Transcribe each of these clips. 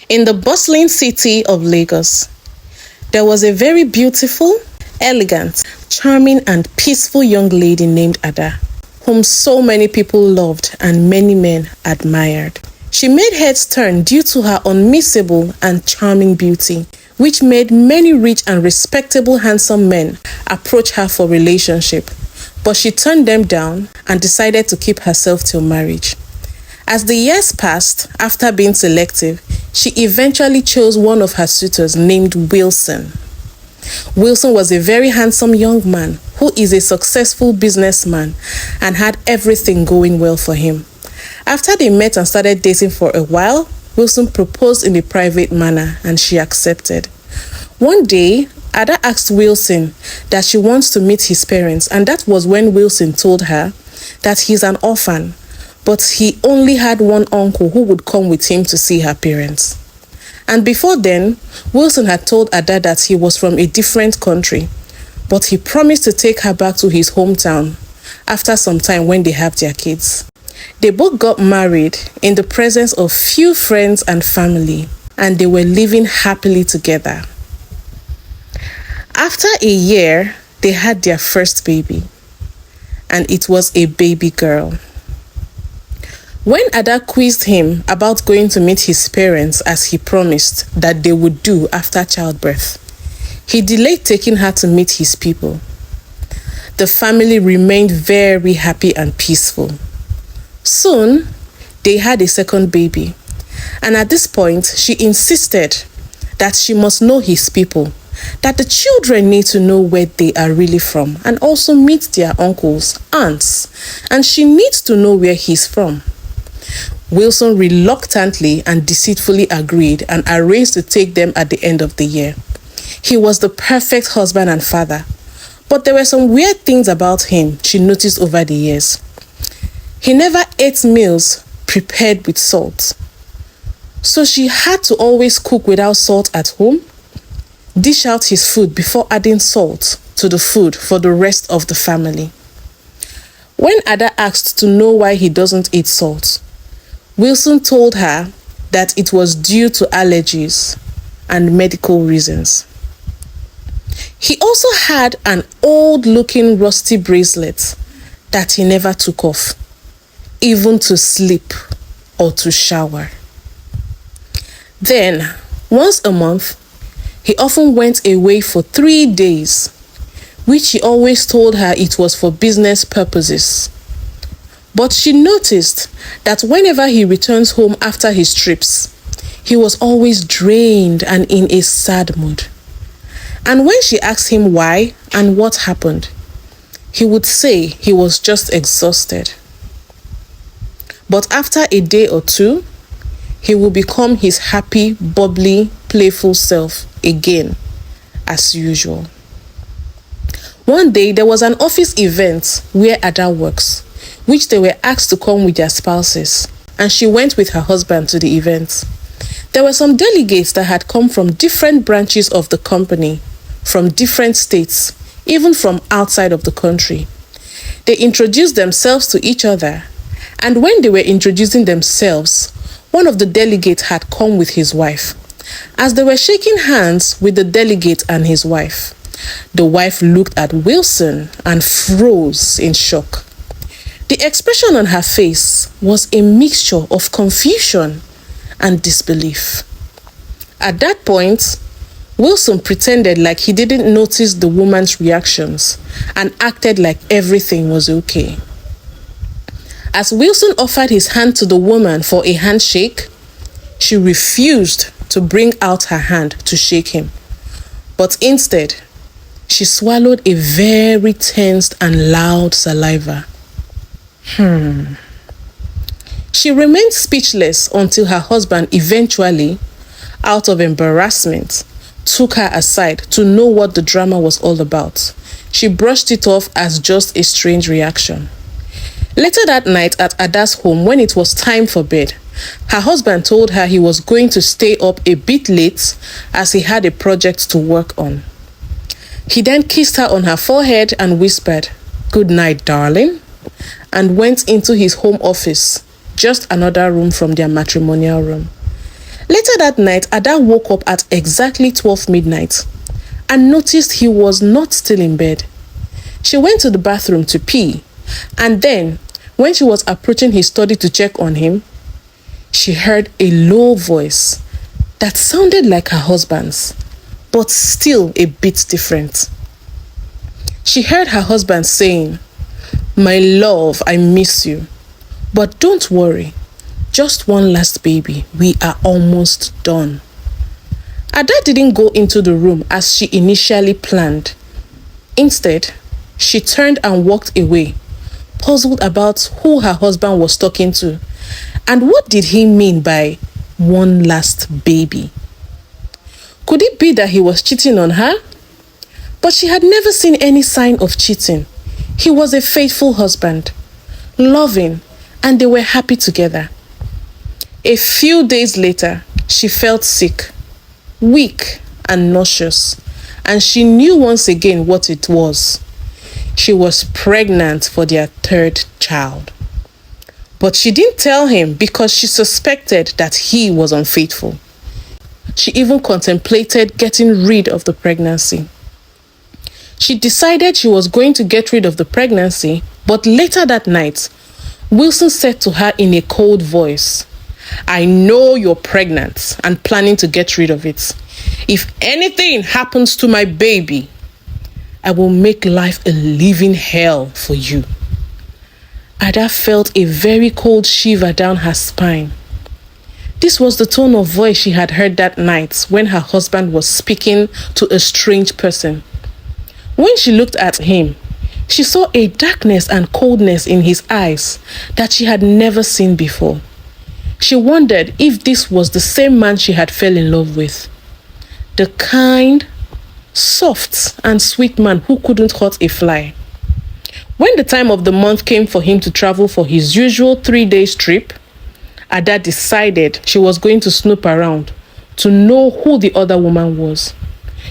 In the bustling city of Lagos, there was a very beautiful, elegant, charming and peaceful young lady named Ada, whom so many people loved and many men admired. She made heads turn due to her unmissable and charming beauty, which made many rich and respectable handsome men approach her for relationship, but she turned them down and decided to keep herself till marriage. As the years passed, after being selective, she eventually chose one of her suitors named Wilson. Wilson was a very handsome young man who is a successful businessman and had everything going well for him. After they met and started dating for a while, Wilson proposed in a private manner and she accepted. One day, Ada asked Wilson that she wants to meet his parents, and that was when Wilson told her that he's an orphan, but he only had one uncle who would come with him to see her parents. And before then, Wilson had told Ada that he was from a different country, but he promised to take her back to his hometown after some time when they have their kids. They both got married in the presence of few friends and family, and they were living happily together. After a year, they had their first baby, and it was a baby girl. When Ada quizzed him about going to meet his parents as he promised that they would do after childbirth, he delayed taking her to meet his people. The family remained very happy and peaceful. Soon, they had a second baby, and at this point, she insisted that she must know his people, that the children need to know where they are really from and also meet their uncles, aunts, and she needs to know where he's from. Wilson reluctantly and deceitfully agreed and arranged to take them at the end of the year. He was the perfect husband and father, but there were some weird things about him she noticed over the years. He never ate meals prepared with salt, so she had to always cook without salt at home, dish out his food before adding salt to the food for the rest of the family. When Ada asked to know why he doesn't eat salt, Wilson told her that it was due to allergies and medical reasons. He also had an old-looking rusty bracelet that he never took off, even to sleep or to shower. Then, once a month, he often went away for 3 days, which he always told her it was for business purposes. But she noticed that whenever he returns home after his trips, he was always drained and in a sad mood. And when she asked him why and what happened, he would say he was just exhausted. But after a day or two, he will become his happy, bubbly, playful self again, as usual. One day, there was an office event where Ada works, which they were asked to come with their spouses, and she went with her husband to the event. There were some delegates that had come from different branches of the company, from different states, even from outside of the country. They introduced themselves to each other, and when they were introducing themselves, one of the delegates had come with his wife. As they were shaking hands with the delegate and his wife, the wife looked at Wilson and froze in shock. The expression on her face was a mixture of confusion and disbelief. At that point, Wilson pretended like he didn't notice the woman's reactions and acted like everything was okay. As Wilson offered his hand to the woman for a handshake, she refused to bring out her hand to shake him, but instead, she swallowed a very tensed and loud saliva. She remained speechless until her husband eventually, out of embarrassment, took her aside to know what the drama was all about. She brushed it off as just a strange reaction. Later that night at Ada's home, when it was time for bed, her husband told her he was going to stay up a bit late as he had a project to work on. He then kissed her on her forehead and whispered, "Good night, darling," and went into his home office, just another room from their matrimonial room. Later that night, Ada woke up at exactly 12 midnight and noticed he was not still in bed. She went to the bathroom to pee, and then, when she was approaching his study to check on him, she heard a low voice that sounded like her husband's, but still a bit different. She heard her husband saying, "My love, I miss you. But don't worry, just one last baby. We are almost done." Ada didn't go into the room as she initially planned. Instead, she turned and walked away, puzzled about who her husband was talking to and what did he mean by one last baby. Could it be that he was cheating on her? But she had never seen any sign of cheating. He was a faithful husband, loving, and they were happy together. A few days later, she felt sick, weak, and nauseous, and she knew once again what it was. She was pregnant for their third child. But she didn't tell him because she suspected that he was unfaithful. She even contemplated getting rid of the pregnancy. She decided she was going to get rid of the pregnancy, but later that night, Wilson said to her in a cold voice, "I know you're pregnant and planning to get rid of it. If anything happens to my baby, I will make life a living hell for you." Ada felt a very cold shiver down her spine. This was the tone of voice she had heard that night when her husband was speaking to a strange person. When she looked at him, she saw a darkness and coldness in his eyes that she had never seen before. She wondered if this was the same man she had fell in love with. The kind, soft, and sweet man who couldn't hurt a fly. When the time of the month came for him to travel for his usual 3-day trip, Ada decided she was going to snoop around to know who the other woman was.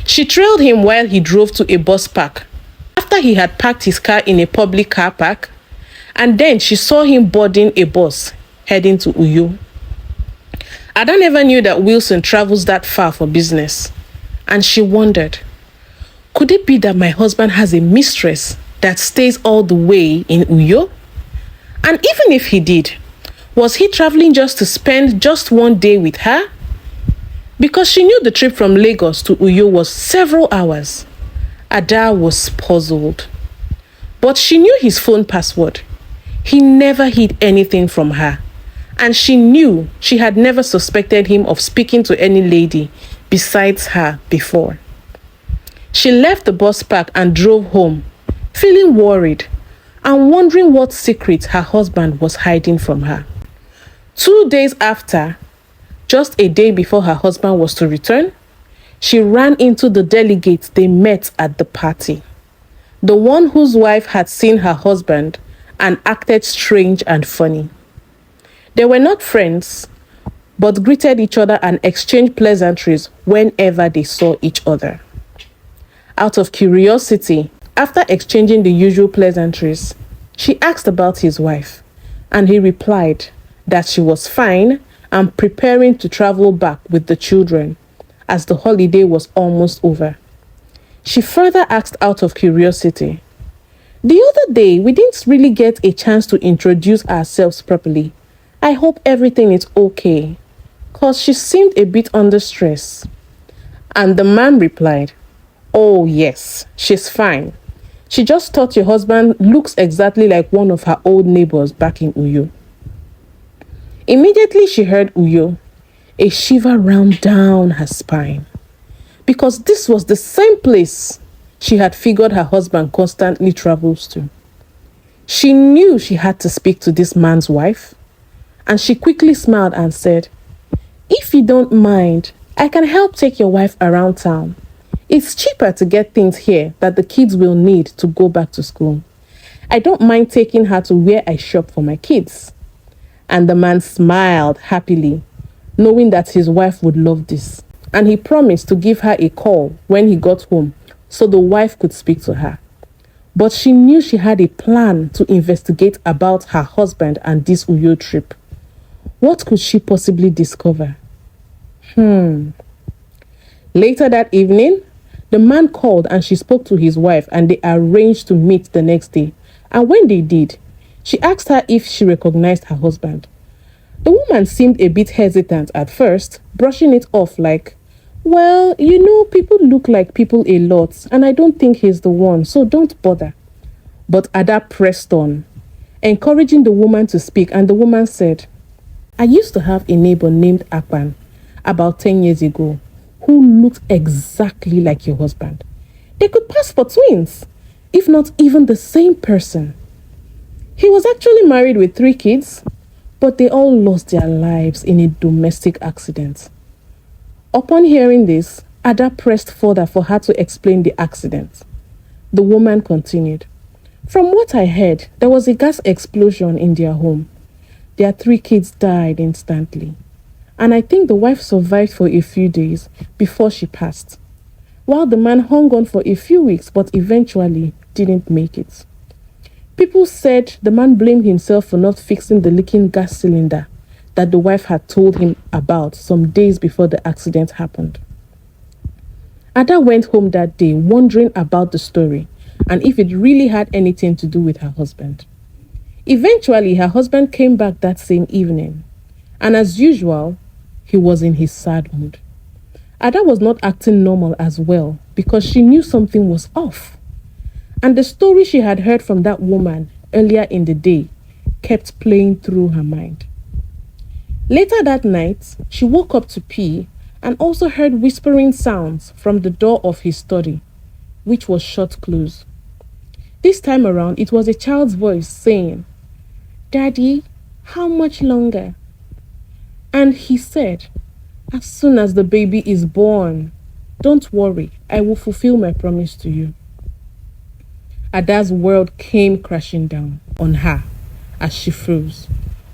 She trailed him while he drove to a bus park. After he had parked his car in a public car park, and then she saw him boarding a bus heading to Uyo. Ada never knew that Wilson travels that far for business, and she wondered, could it be that my husband has a mistress that stays all the way in Uyo? And even if he did, was he traveling just to spend just one day with her? Because she knew the trip from Lagos to Uyo was several hours. Ada was puzzled. But she knew his phone password. He never hid anything from her. And she knew she had never suspected him of speaking to any lady besides her before. She left the bus park and drove home, feeling worried and wondering what secret her husband was hiding from her. 2 days after, just a day before her husband was to return, she ran into the delegates they met at the party. The one whose wife had seen her husband and acted strange and funny. They were not friends, but greeted each other and exchanged pleasantries whenever they saw each other. Out of curiosity, after exchanging the usual pleasantries, she asked about his wife, and he replied that she was fine and preparing to travel back with the children as the holiday was almost over. She further asked out of curiosity, "The other day, we didn't really get a chance to introduce ourselves properly. I hope everything is okay," cause she seemed a bit under stress. And the man replied, "Oh yes, she's fine. She just thought your husband looks exactly like one of her old neighbors back in Uyo." Immediately she heard Uyo, a shiver ran down her spine, because this was the same place she had figured her husband constantly travels to. She knew she had to speak to this man's wife, and she quickly smiled and said, "If you don't mind, I can help take your wife around town. It's cheaper to get things here that the kids will need to go back to school. I don't mind taking her to where I shop for my kids." And the man smiled happily, knowing that his wife would love this. And he promised to give her a call when he got home so the wife could speak to her. But she knew she had a plan to investigate about her husband and this Uyo trip. What could she possibly discover? Later that evening, the man called and she spoke to his wife and they arranged to meet the next day. And when they did, she asked her if she recognized her husband. The woman seemed a bit hesitant at first, brushing it off like, well, people look like people a lot, and I don't think he's the one, so don't bother. But Ada pressed on, encouraging the woman to speak, and the woman said, I used to have a neighbor named Akpan about 10 years ago who looked exactly like your husband. They could pass for twins, if not even the same person. He was actually married with 3 kids, but they all lost their lives in a domestic accident. Upon hearing this, Ada pressed further for her to explain the accident. The woman continued, From what I heard, there was a gas explosion in their home. Their 3 kids died instantly. And I think the wife survived for a few days before she passed, while the man hung on for a few weeks but eventually didn't make it. People said the man blamed himself for not fixing the leaking gas cylinder that the wife had told him about some days before the accident happened. Ada went home that day wondering about the story and if it really had anything to do with her husband. Eventually, her husband came back that same evening, and as usual, he was in his sad mood. Ada was not acting normal as well because she knew something was off. And the story she had heard from that woman earlier in the day kept playing through her mind. Later that night, she woke up to pee and also heard whispering sounds from the door of his study, which was shut close. This time around, it was a child's voice saying, Daddy, how much longer? And he said, as soon as the baby is born, don't worry, I will fulfill my promise to you. Ada's world came crashing down on her as she froze,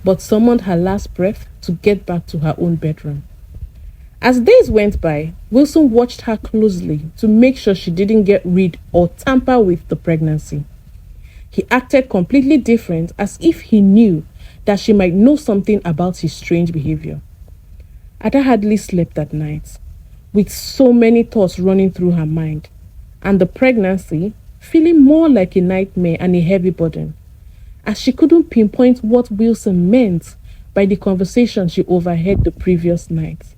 but summoned her last breath to get back to her own bedroom. As days went by, Wilson watched her closely to make sure she didn't get rid or tamper with the pregnancy. He acted completely different, as if he knew that she might know something about his strange behavior. Ada hardly slept that night, with so many thoughts running through her mind, and the pregnancy feeling more like a nightmare and a heavy burden, as she couldn't pinpoint what Wilson meant by the conversation she overheard the previous night,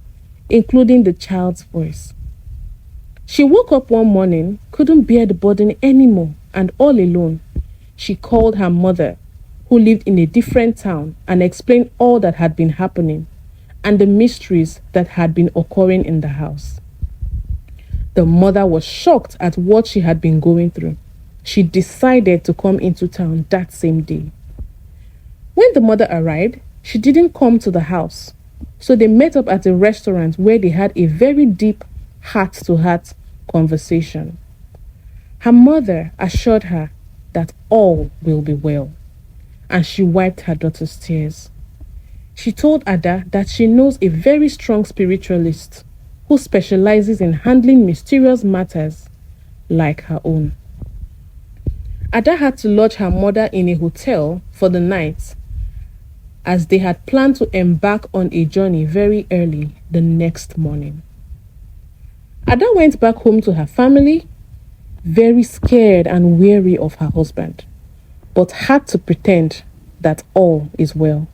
including the child's voice. She woke up one morning, couldn't bear the burden anymore, and all alone, she called her mother, who lived in a different town, and explained all that had been happening and the mysteries that had been occurring in the house. The mother was shocked at what she had been going through. She decided to come into town that same day. When the mother arrived, she didn't come to the house, so they met up at a restaurant where they had a very deep heart-to-heart conversation. Her mother assured her that all will be well, and she wiped her daughter's tears. She told Ada that she knows a very strong spiritualist who specializes in handling mysterious matters like her own. Ada had to lodge her mother in a hotel for the night, as they had planned to embark on a journey very early the next morning. Ada went back home to her family, very scared and weary of her husband, but had to pretend that all is well.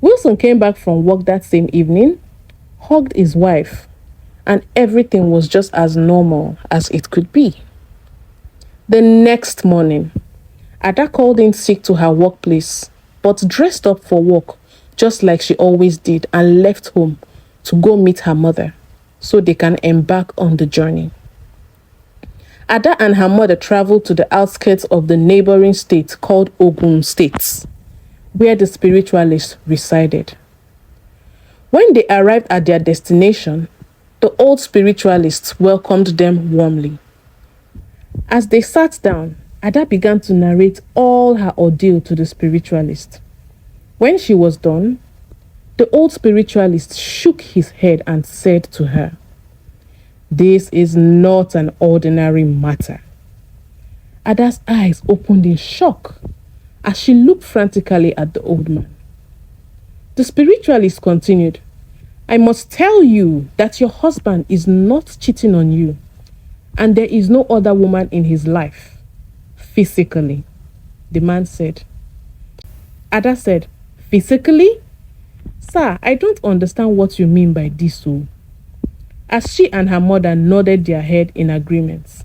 Wilson came back from work that same evening, hugged his wife, and everything was just as normal as it could be. The next morning, Ada called in sick to her workplace, but dressed up for work just like she always did, and left home to go meet her mother so they can embark on the journey. Ada and her mother traveled to the outskirts of the neighboring state called Ogun State, where the spiritualist resided. When they arrived at their destination, the old spiritualist welcomed them warmly. As they sat down, Ada began to narrate all her ordeal to the spiritualist. When she was done, the old spiritualist shook his head and said to her, "This is not an ordinary matter." Ada's eyes opened in shock as she looked frantically at the old man. The spiritualist continued, I must tell you that your husband is not cheating on you, and there is no other woman in his life, physically, the man said. Ada said, physically? Sir, I don't understand what you mean by this, so. As she and her mother nodded their head in agreement.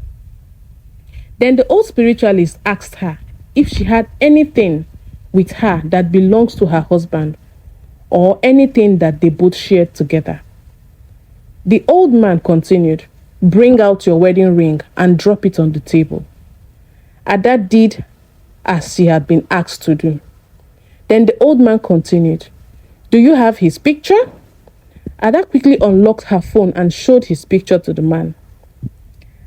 Then the old spiritualist asked her if she had anything with her that belongs to her husband or anything that they both shared together. The old man continued, bring out your wedding ring and drop it on the table. Ada did as she had been asked to do. Then the old man continued, do you have his picture? Ada quickly unlocked her phone and showed his picture to the man.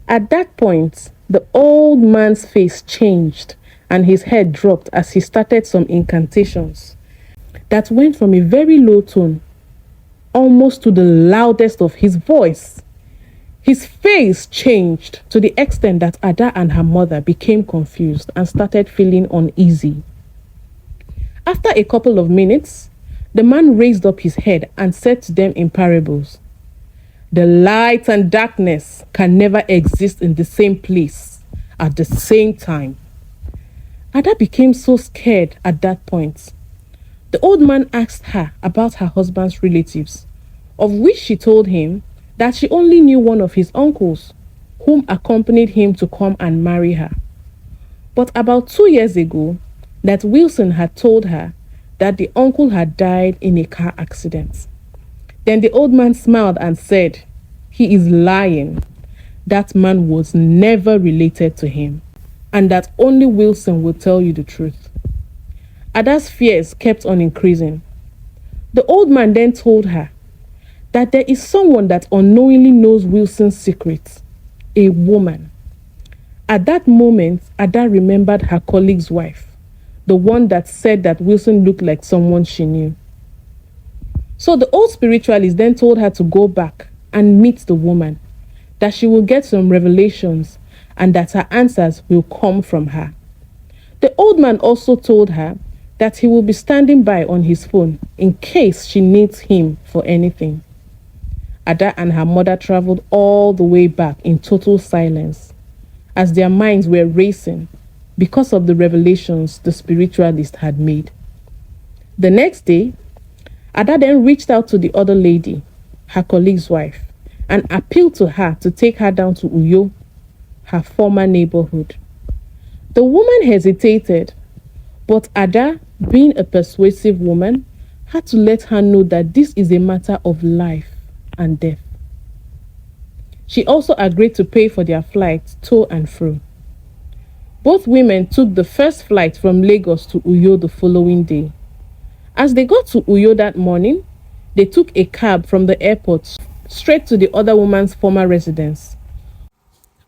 At that point, the old man's face changed and his head dropped as he started some incantations that went from a very low tone almost to the loudest of his voice. His face changed to the extent that Ada and her mother became confused and started feeling uneasy. After a couple of minutes, the man raised up his head and said to them in parables, the light and darkness can never exist in the same place at the same time. Ada became so scared at that point. The old man asked her about her husband's relatives, of which she told him that she only knew one of his uncles, whom accompanied him to come and marry her. But about 2 years ago, that Wilson had told her that the uncle had died in a car accident. Then the old man smiled and said, he is lying. That man was never related to him, and that only Wilson will tell you the truth. Ada's fears kept on increasing. The old man then told her that there is someone that unknowingly knows Wilson's secrets, a woman. At that moment, Ada remembered her colleague's wife, the one that said that Wilson looked like someone she knew. So the old spiritualist then told her to go back and meet the woman, that she will get some revelations and that her answers will come from her. The old man also told her that he will be standing by on his phone in case she needs him for anything. Ada and her mother traveled all the way back in total silence, as their minds were racing because of the revelations the spiritualist had made. The next day, Ada then reached out to the other lady, her colleague's wife, and appealed to her to take her down to Uyo, her former neighborhood. The woman hesitated, but Ada, being a persuasive woman, had to let her know that this is a matter of life and death. She also agreed to pay for their flight to and fro. Both women took the first flight from Lagos to Uyo the following day. As they got to Uyo that morning, they took a cab from the airport straight to the other woman's former residence.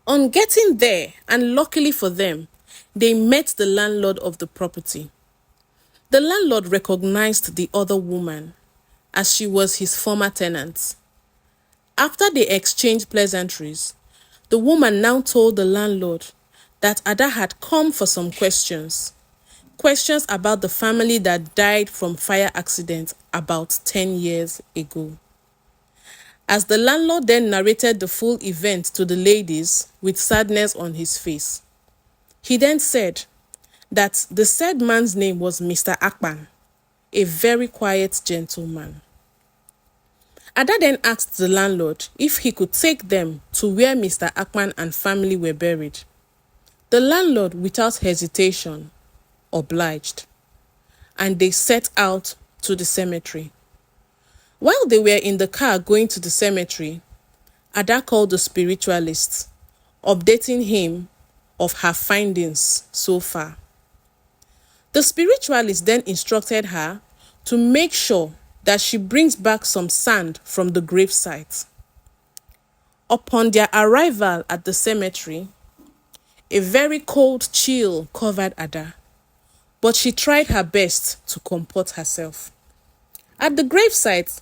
On getting there, and luckily for them, they met the landlord of the property. The landlord recognized the other woman, as she was his former tenant. After they exchanged pleasantries, the woman now told the landlord that Ada had come for some questions about the family that died from fire accident about 10 years ago. As the landlord then narrated the full event to the ladies with sadness on his face, he then said that the said man's name was Mr. Akpan, a very quiet gentleman. Ada then asked the landlord if he could take them to where Mr. Akpan and family were buried. The landlord, without hesitation, obliged, and they set out to the cemetery. While they were in the car going to the cemetery, Ada called the spiritualist, updating him of her findings so far. The spiritualist then instructed her to make sure that she brings back some sand from the gravesite. Upon their arrival at the cemetery, a very cold chill covered Ada, but she tried her best to comport herself. At the gravesite,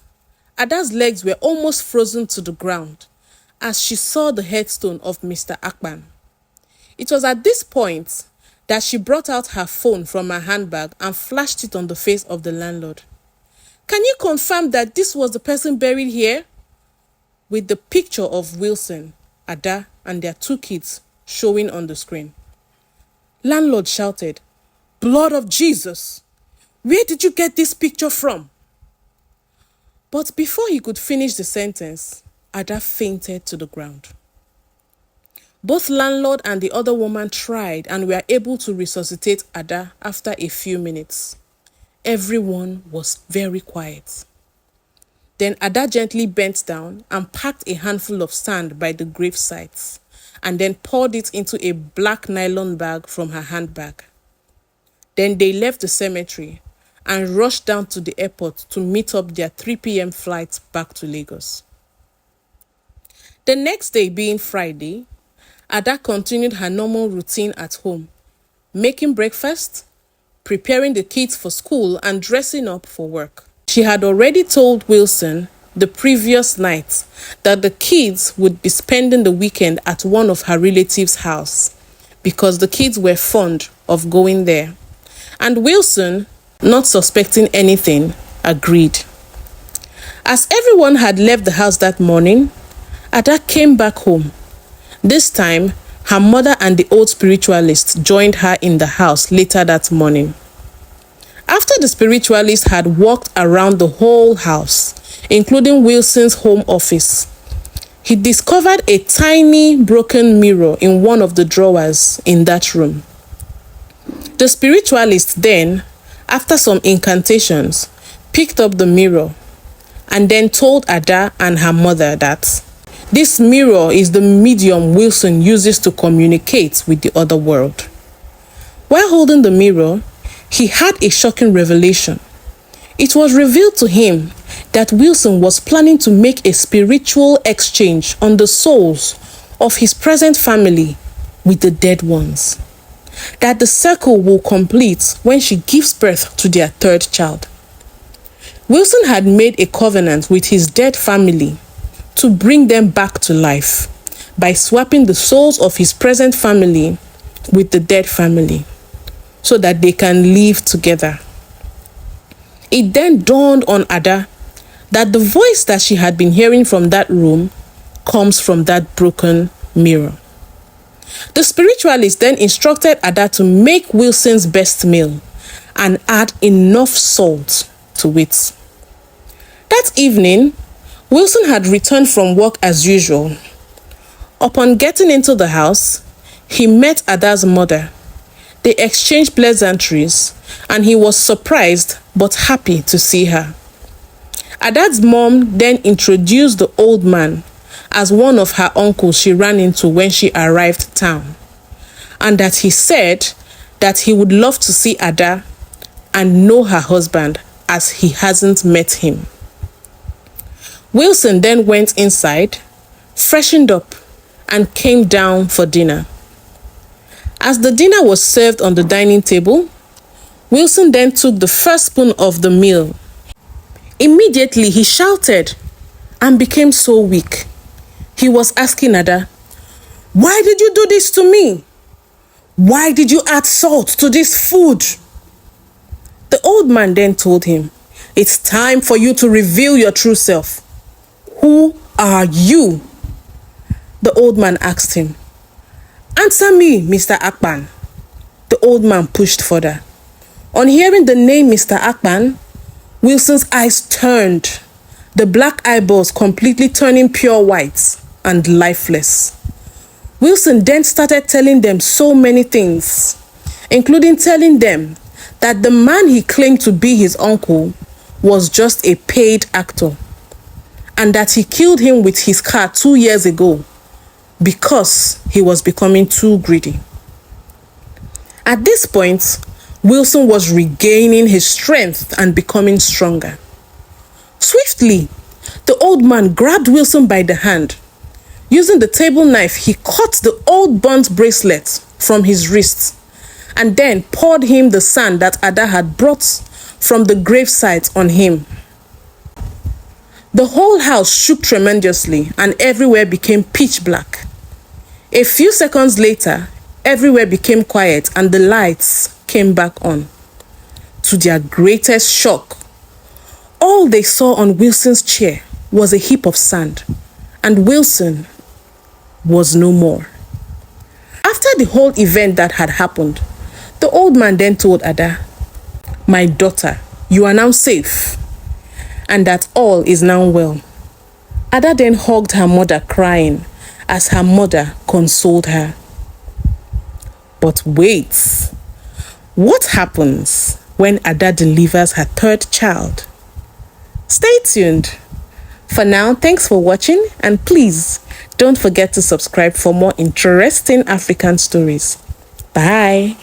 Ada's legs were almost frozen to the ground as she saw the headstone of Mr. Akpan. It was at this point that she brought out her phone from her handbag and flashed it on the face of the landlord. Can you confirm that this was the person buried here? With the picture of Wilson, Ada, and their 2 kids showing on the screen. Landlord shouted, "Blood of Jesus! Where did you get this picture from?" But before he could finish the sentence, Ada fainted to the ground. Both landlord and the other woman tried and were able to resuscitate Ada after a few minutes. Everyone was very quiet. Then Ada gently bent down and packed a handful of sand by the grave sites and then poured it into a black nylon bag from her handbag. Then they left the cemetery and rushed down to the airport to meet up their 3 p.m. flight back to Lagos. The next day being Friday, Ada continued her normal routine at home, making breakfast, preparing the kids for school, and dressing up for work. She had already told Wilson the previous night that the kids would be spending the weekend at one of her relatives' house because the kids were fond of going there. And Wilson, not suspecting anything, agreed. As everyone had left the house that morning, Ada came back home. This time, her mother and the old spiritualist joined her in the house later that morning. After the spiritualist had walked around the whole house, including Wilson's home office, he discovered a tiny broken mirror in one of the drawers in that room. The spiritualist then, after some incantations, picked up the mirror and then told Ada and her mother that this mirror is the medium Wilson uses to communicate with the other world. While holding the mirror, he had a shocking revelation. It was revealed to him that Wilson was planning to make a spiritual exchange on the souls of his present family with the dead ones. That the circle will complete when she gives birth to their 3rd child. Wilson had made a covenant with his dead family to bring them back to life by swapping the souls of his present family with the dead family so that they can live together. It then dawned on Ada that the voice that she had been hearing from that room comes from that broken mirror. The spiritualist then instructed Ada to make Wilson's best meal and add enough salt to it. That evening, Wilson had returned from work as usual. Upon getting into the house, he met Ada's mother. They exchanged pleasantries, and he was surprised but happy to see her. Ada's mom then introduced the old man as one of her uncles she ran into when she arrived town, and that he said that he would love to see Ada and know her husband as he hasn't met him. Wilson then went inside, freshened up, and came down for dinner. As the dinner was served on the dining table, Wilson then took the first spoon of the meal. Immediately he shouted and became so weak. He was asking Ada, "Why did you do this to me? Why did you add salt to this food?" The old man then told him, "It's time for you to reveal your true self. Who are you?" The old man asked him. "Answer me, Mr. Akpan." The old man pushed further. On hearing the name Mr. Akpan, Wilson's eyes turned, the black eyeballs completely turning pure white and lifeless. Wilson then started telling them so many things, including telling them that the man he claimed to be his uncle was just a paid actor, and that he killed him with his car 2 years ago because he was becoming too greedy. At this point, Wilson was regaining his strength and becoming stronger. Swiftly, the old man grabbed Wilson by the hand. Using the table knife, he cut the old burnt bracelet from his wrist and then poured him the sand that Ada had brought from the gravesite on him. The whole house shook tremendously and everywhere became pitch black. A few seconds later, everywhere became quiet and the lights came back on. To their greatest shock, all they saw on Wilson's chair was a heap of sand, and Wilson was no more. After the whole event that had happened, the old man then told Ada, "My daughter, you are now safe, and that all is now well." Ada then hugged her mother, crying as her mother consoled her. But wait, what happens when Ada delivers her third child? Stay tuned. For now, thanks for watching, and please don't forget to subscribe for more interesting African stories. Bye.